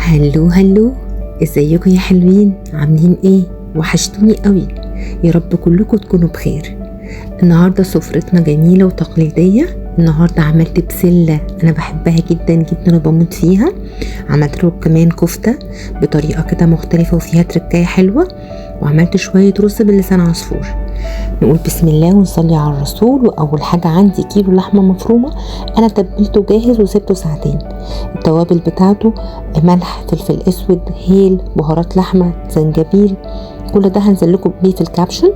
هلو هلو، ازيكم يا حلوين؟ عاملين ايه؟ وحشتوني قوي. يا رب كلكم تكونوا بخير. النهارده سفرتنا جميله وتقليديه. النهارده عملت بسله انا بحبها جدا جدا وبموت فيها. عملت له كمان كفته بطريقه كده مختلفه وفيها تركايه حلوه، وعملت شويه رز باللسان عصفور. نقول بسم الله ونصلي على الرسول. واول حاجه عندي كيلو لحمه مفرومه، انا تبلته جاهز وسبته ساعتين. التوابل بتاعته ملح، فلفل اسود، هيل، بهارات لحمه، زنجبيل. كل ده هنزل لكم بيه في الكابشن.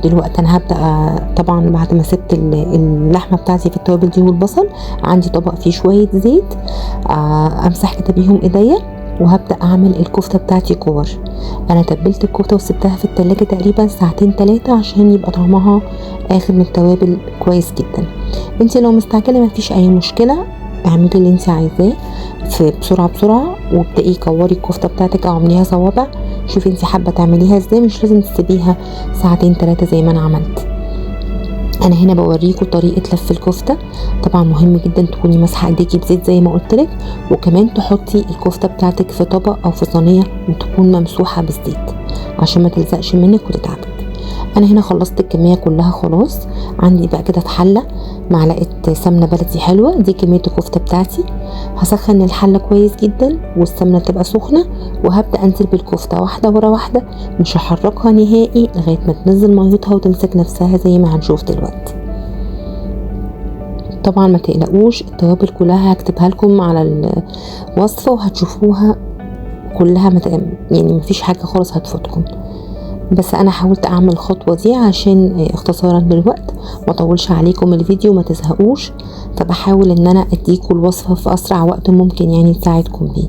دلوقتي انا هبدا طبعا بعد ما سبت اللحمه بتاعتي في التوابل دي والبصل، عندي طبق فيه شويه زيت امسح كده بيهم ايديا، وهبدا اعمل الكفته بتاعتي كور. انا تبلت الكفته وسبتها في التلاجة تقريبا ساعتين 3 عشان يبقى طعمها اخد من التوابل كويس جدا. انت لو مستعجله مفيش اي مشكله، اعملي اللي انت عايزاه في بسرعه وابدأي كوري الكفته بتاعتك او اعمليها صوابع. شوفي انت حابه تعمليها ازاي، مش لازم تسيبيها ساعتين 3 زي ما انا عملت. انا هنا بوريكم طريقه لف الكفته. طبعا مهم جدا تكوني ماسحه ايديكي بزيت زي ما قلت لك، وكمان تحطي الكفته بتاعتك في طبق او في صينيه وتكون ممسوحه بالزيت عشان ما تلزقش منك وتتعبك. انا هنا خلصت الكميه كلها خلاص. عندي بقى كده في حله معلقه سمنه بلدي حلوه، دي كميه الكفته بتاعتي. هسخن الحله كويس جدا والسمنه تبقى سخنه، وهبدا انزل بالكفته واحده ورا واحده، مش هحركها نهائي لغايه ما تنزل ميتها وتمسك نفسها زي ما هنشوف دلوقتي. طبعا ما تقلقوش، التوابل كلها هكتبها لكم على الوصفه وهتشوفوها كلها، يعني مفيش حاجه خالص هتفوتكم. بس انا حاولت اعمل الخطوه دي عشان اختصارا للوقت ما اطولش عليكم الفيديو ما تزهقوش، فبحاول ان انا اديكم الوصفه في اسرع وقت ممكن يعني تساعدكم بيه.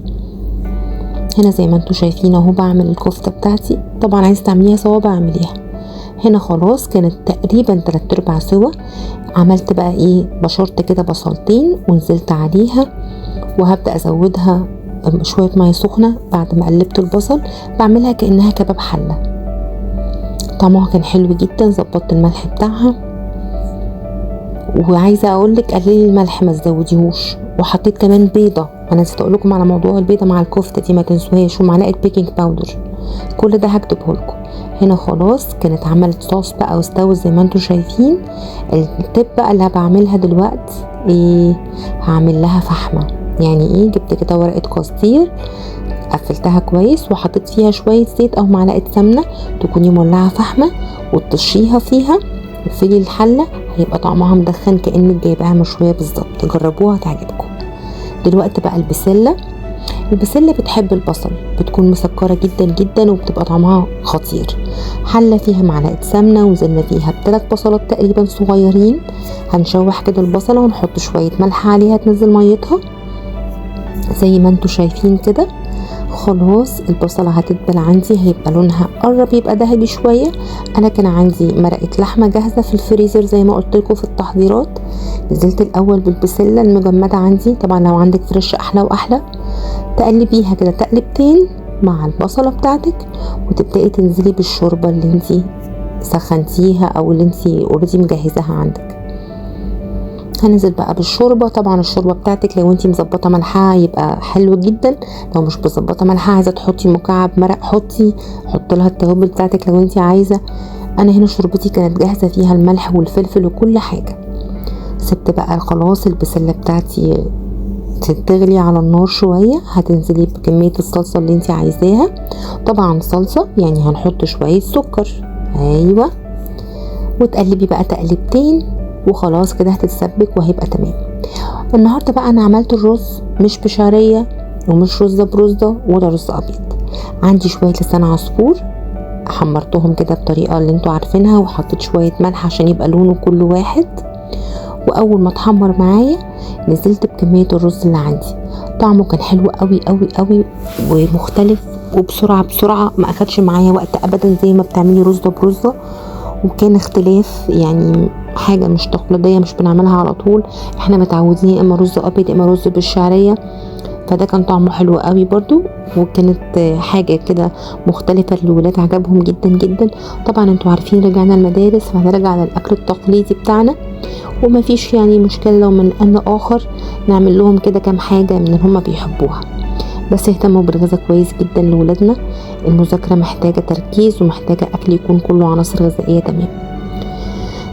هنا زي ما انتم شايفين اهو بعمل الكفته بتاعتي. طبعا عايز تعمليها صوابع اعمليها. هنا خلاص كانت تقريبا 3/4 سوا. عملت بقى ايه، بشرت كده بصلتين ونزلت عليها، وهبدا ازودها شويه ميه سخنه بعد ما قلبت البصل. بعملها كانها كباب حله. طعمها كان حلو جدا. ظبطت الملح بتاعها، وعايزه اقولك قللي الملح ما تزوديهوش. وحطيت كمان بيضه، انا نسيت اقول لكم على موضوع البيضه مع الكفته دي ما تنسوهاش، ومعلقه بيكنج باودر. كل ده هكتبه لكم. هنا خلاص كانت عملت صوص بقى واستوت زي ما انتم شايفين. التب بقى اللي بعملها دلوقتي ايه، هعمل لها فحمه. يعني ايه، جبت كده ورقه قصدير قفلتها كويس وحطيت فيها شويه زيت او معلقه سمنه، تكوني مولعه فحمه وتطشيها فيها وفي الحله، هيبقى طعمها مدخن كانك جايباها مشويه بالظبط. جربوها تعجبكم. دلوقتي بقى البسله بتحب البصل، بتكون مسكره جدا جدا وبتبقى طعمها خطير. حله فيها معلقه سمنه ونزلنا فيها ب3 بصلات تقريبا صغيرين. هنشوح كده البصله ونحط شويه ملح عليها تنزل ميتها زي ما انتم شايفين كده. خلاص البصلة هتدبل عندي، هيبقى لونها قرب يبقى ذهبي شوية. انا كان عندي مرقة لحمة جاهزة في الفريزر زي ما قلت لكم في التحضيرات. نزلت الاول بالبسلة المجمدة عندي، طبعا لو عندك فريش احلى واحلى. تقلبيها كده تقلبتين مع البصلة بتاعتك، وتبدأي تنزلي بالشوربة اللي انتي سخنتيها او اللي انتي اوريدي مجهزاها عندك. هنزل بقى بالشوربه. طبعا الشوربه بتاعتك لو انتي مظبطه ملحها يبقى حلو جدا، لو مش مظبطه ملحها عايزه تحطي مكعب مرق حطي لها التوابل بتاعتك لو انتي عايزه. انا هنا شوربتي كانت جاهزه فيها الملح والفلفل وكل حاجه. سبت بقى خلاص البسله بتاعتي تغلي على النار شويه. هتنزلي بكميه الصلصه اللي انتي عايزاها. طبعا صلصه يعني هنحط شويه سكر، ايوه، وتقلبي بقى تقلبتين وخلاص كده هتتسبك وهيبقى تمام. النهارده بقى انا عملت الرز مش بشعريه ومش رز برزه ولا رز ابيض. عندي شويه لسان عصفور حمرتهم كده بطريقه اللي انتوا عارفينها، وحطيت شويه ملح عشان يبقى لونه كل واحد. واول ما اتحمر معايا نزلت بكميه الرز اللي عندي. طعمه كان حلو قوي قوي قوي ومختلف وبسرعه ما اخدش معايا وقت ابدا زي ما بتعملي رز برزه. وكان اختلاف، يعني حاجة مش تقليدية مش بنعملها على طول. احنا متعودين اما رز ابيض اما رز بالشعرية، فده كان طعمه حلو قوي برضو. وكانت حاجة كده مختلفة، الولاد عجبهم جدا جدا. طبعا انتوا عارفين رجعنا المدارس فهنرجع للاكل التقليدي بتاعنا، وما فيش يعني مشكلة لو من ان اخر نعمل لهم كده كام حاجة من اللي هما بيحبوها. بس اهتموا بالغذاء كويس جدا لولادنا. المذاكرة محتاجة تركيز ومحتاجة اكل يكون كله عناصر غذائية تمام.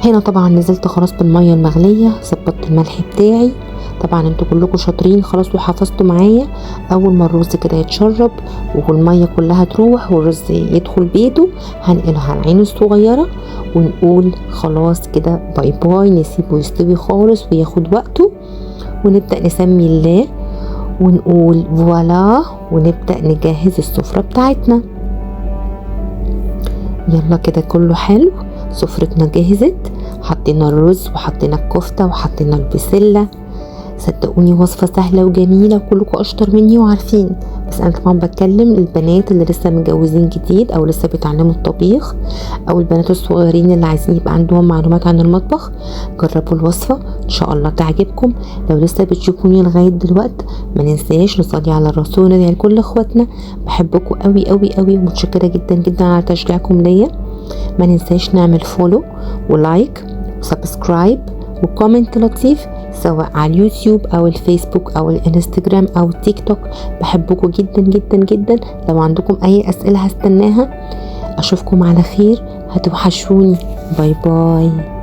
هنا طبعا نزلت خلاص بالمية المغلية، ظبطت الملح بتاعي. طبعا انتوا كلكم شاطرين خلاص وحفظتوا معايا. اول ما الرز كده يتشرب والمية كلها تروح والرز يدخل بيته، هنقلها على العين الصغيرة ونقول خلاص كده باي باي، نسيبه يستوي خالص وياخد وقته، ونبدأ نسمي الله ونقول فوالا، ونبدأ نجهز السفرة بتاعتنا. يلا كده كله حلو، سفرتنا جهزت، حطينا الرز وحطينا الكفتة وحطينا البسلة. صدقوني وصفة سهلة وجميلة وكلكم اشطر مني وعارفين، بس انا طبعا بتكلم البنات اللي لسه متجوزين جديد او لسه بيتعلموا الطبيخ، او البنات الصغيرين اللي عايزين يبقى عندهم معلومات عن المطبخ. جربوا الوصفة ان شاء الله تعجبكم. لو لسه بتشوفوني لغاية دلوقتي ما ننساش نصلي على الرسول وندعي لكل اخواتنا. بحبكم قوي قوي قوي ومتشكرة جدا جدا على تشجيعكم ليا. ما ننساش نعمل فولو ولايك وسبسكرايب وكومنت لطيف سواء على اليوتيوب او الفيسبوك او الانستجرام او التيك توك. بحبكم جدا جدا جدا. لو عندكم اي اسئلة هستناها. اشوفكم على خير، هتوحشوني. باي باي.